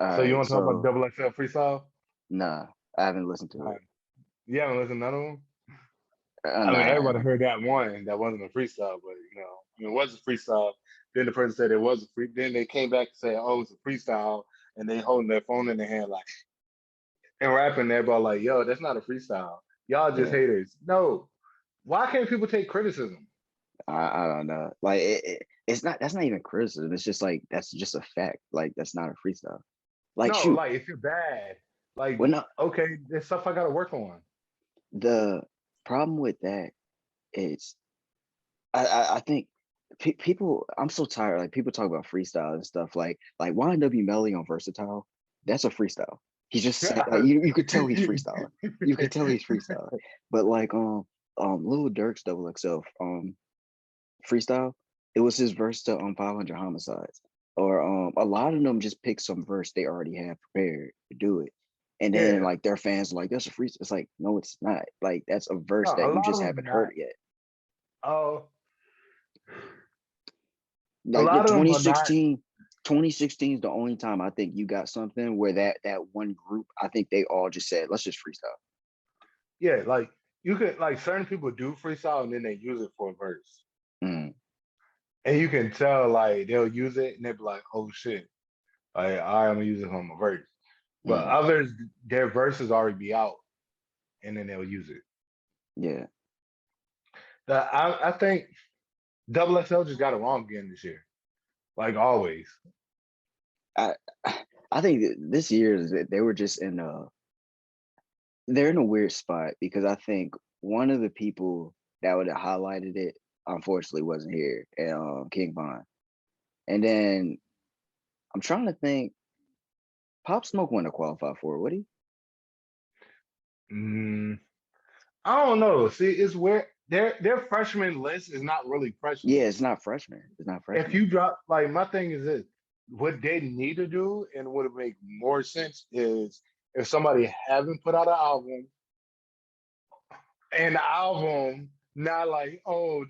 All So you right, want to talk about so double XL freestyle? nah, I haven't listened to Nah, it. you haven't listened to none of them? I mean, Nah, I everybody haven't. heard that one that wasn't a freestyle, but I mean, it was a freestyle. Then the person said it was a free. Then they came back and said, "Oh, it's a freestyle," and they holding their phone in their hand like and rapping. Everybody like, "Yo, that's not a freestyle. Y'all just Yeah, haters." No, why can't people take criticism? I don't know. Like it's not. That's not even criticism. It's just like that's just a fact. Like that's not a freestyle. Like No, shoot, like if you're bad, like well, no, okay, there's stuff I got to work on. the problem with that is I think people. I'm so tired. Like people talk about freestyle and stuff. Like YNW Melly on Versatile. That's a freestyle. He's just saying like you could tell he's freestyling. You could tell he's freestyling. But like Lil Durk's Double XL freestyle, it was his verse to 500 Homicides. Or a lot of them just pick some verse they already have prepared to do it. And then Yeah, like their fans are like, that's a freestyle. It's like, no, it's not. Like that's a no, verse a that you lot just of them haven't heard not. yet. Oh, a Like the lot of them are not. 2016 is the only time I think you got something where that one group, I think they all just said, let's just freestyle. Yeah, like you could like certain people do freestyle and then they use it for a verse, Mm, and you can tell like they'll use it and they'll be like, "Oh shit, like I'm gonna use it on my verse." But mm, others, their verses already be out, and then they'll use it. yeah. I think Double XL just got it wrong again this year, like always. I I think this year is that they were just in a they're in a weird spot because I think one of the people that would have highlighted it unfortunately wasn't here, and King Von. And then I'm trying to think, Pop Smoke wouldn't have qualified for it, would he? Mm, I don't know. See, it's where their freshman list is not really Yeah, freshman. it's not freshman. It's not If freshman. you drop like my thing is this, what they need to do and would make more sense is if somebody haven't put out an album and the album not like oh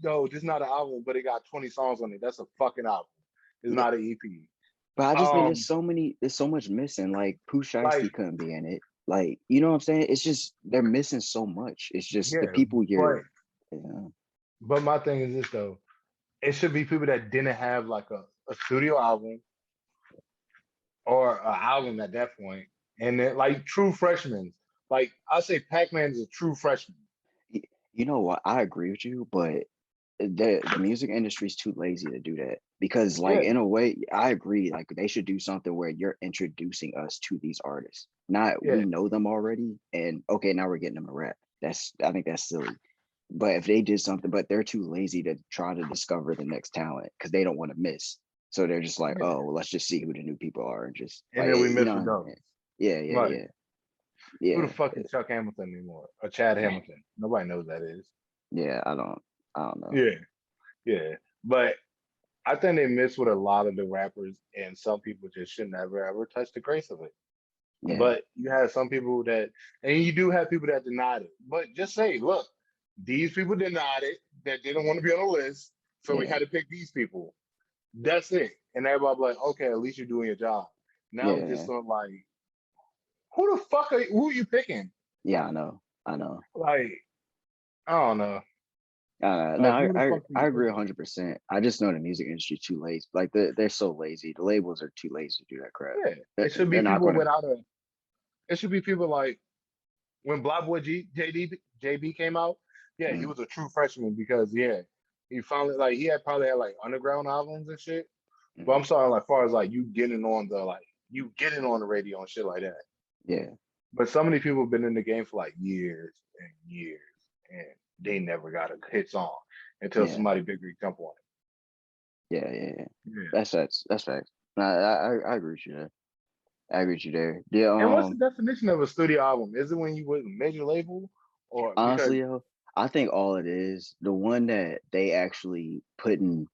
no this is not an album but it got 20 songs on it, that's a fucking album, it's Yeah, not an EP. but I just think um there's so much missing. Like Pooh like Shiesty couldn't be in it. Like, you know what I'm saying? It's just they're missing so much. It's just the yeah, people but you know, my thing is this though, it should be people that didn't have like a studio album or an album at that point, and then like true freshmen, like I say Pac-Man is a true freshman. y- you know what? I agree with you, but the music industry is too lazy to do that because like Yeah, in a way I agree, like they should do something where you're introducing us to these artists, not yeah, we know them already and okay now we're getting them a rap. That's I think that's silly. But if they did something, but they're too lazy to try to discover the next talent because they don't want to miss, so they're just like, yeah. oh well, let's just see who the new people are and just And like then we you miss know the what I mean? those. Yeah, Like who the yeah, fuck is Chuck Hamilton anymore or Chad Hamilton? Nobody knows that is. yeah. I don't know. Yeah, yeah. But I think they miss with a lot of the rappers, and some people just should never ever touch the grace of it. Yeah, But you have some people that, and you do have people that denied it. But just say, look, these people denied it that didn't want to be on the list, so we yeah, had to pick these people. That's it. And everybody be like, okay, at least you're doing your job. Now it's just yeah, sort of like, who the fuck who are you picking? yeah. I know. Like, I don't know. No, Like, who the fuck are I you agree picking? 100%. I just know the music industry too lazy. Like they're so lazy. The labels are too lazy to do that crap. Yeah, it should be They're not people gonna. without a. It should be people like when Black Boy JB came out. Yeah, he Mm, was a true freshman because yeah, he finally like he had probably had like underground albums and shit. But mm, I'm sorry, like far as like you getting on the radio and shit like that. yeah, But so many people have been in the game for like years and years, and they never got a hit song until yeah, somebody bigger jump on yeah. it. Yeah. That's facts. That's facts. No, I agree with you there. I agree with you there. Yeah. And what's the definition of a studio album? Is it when you with a major label, or because Honestly, yo, I think all it is, the one that they actually put in,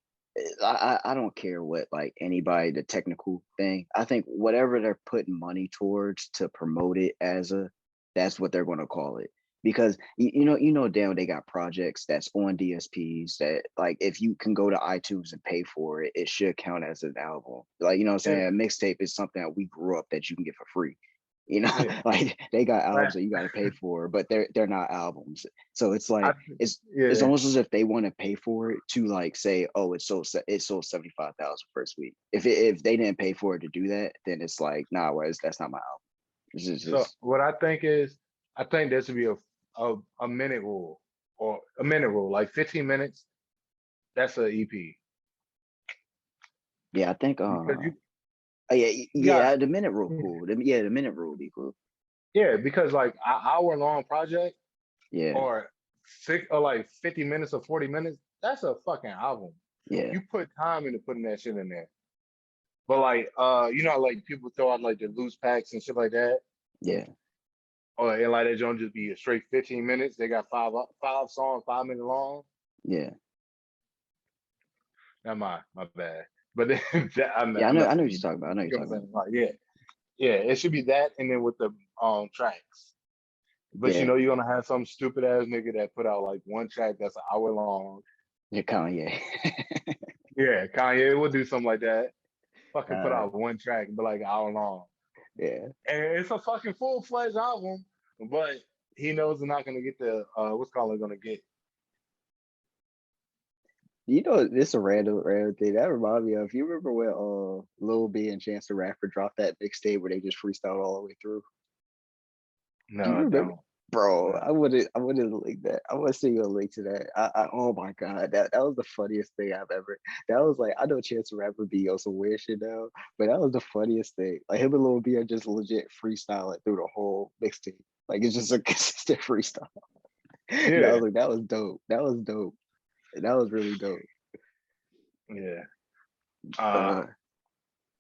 I don't care what like anybody, the technical thing. I think whatever they're putting money towards to promote it as a, that's what they're going to call it. because you know damn they got projects that's on DSPs that like if you can go to iTunes and pay for it, it should count as an album. Like you know what I'm Yeah, saying? A mixtape is something that we grew up that you can get for free. You know, yeah. like they got Like, albums that you got to pay for, but they're not albums. So it's I, like it's yeah. almost as if they want to pay for it to like say, oh, it sold 75,000 first week. If they didn't pay for it to do that, then it's like nah, whereas that's not my album. This is So just what I think is, I think there should be a minute rule or a minute rule, like 15 minutes. That's an EP yeah. I think because yeah you got yeah the minute rule cool. Yeah, the minute rule be cool. yeah because like an hour long project Yeah or six or like 50 minutes or 40 minutes. That's a fucking album. yeah You put time into putting that shit in there. But like like people throw out like the loose packs and shit like that. yeah Or and like that don't just be a straight 15 minutes. They got five songs, 5 minutes long. yeah Not my bad. But then yeah. I'm I messing know with what you. you're talking about. I know what You you're know what talking I'm about. saying? Like, yeah. Yeah, it should be that and then with the tracks. But Yeah you're gonna have some stupid ass nigga that put out like one track that's an hour long. yeah Kanye. Yeah, Kanye would do something like that. Fucking put uh out one track and be like an hour long. yeah. And it's a fucking full-fledged album, but he knows they're not gonna get the what's called gonna get. You know, this a random thing that reminds me of. You remember when Lil B and Chance the Rapper dropped that mixtape where they just freestyled all the way through? Do No, you I remember? don't. Bro, No. I wouldn't link that. I want to send you a link to that. Oh my god, that was the funniest thing I've ever. That was like I know Chance the Rapper be on some weird shit now, but that was the funniest thing. Like him and Lil B are just legit freestyling through the whole mixtape. Like it's just a consistent freestyle. And I Yeah, was like, that was dope. That was dope. That was really dope. yeah. Uh,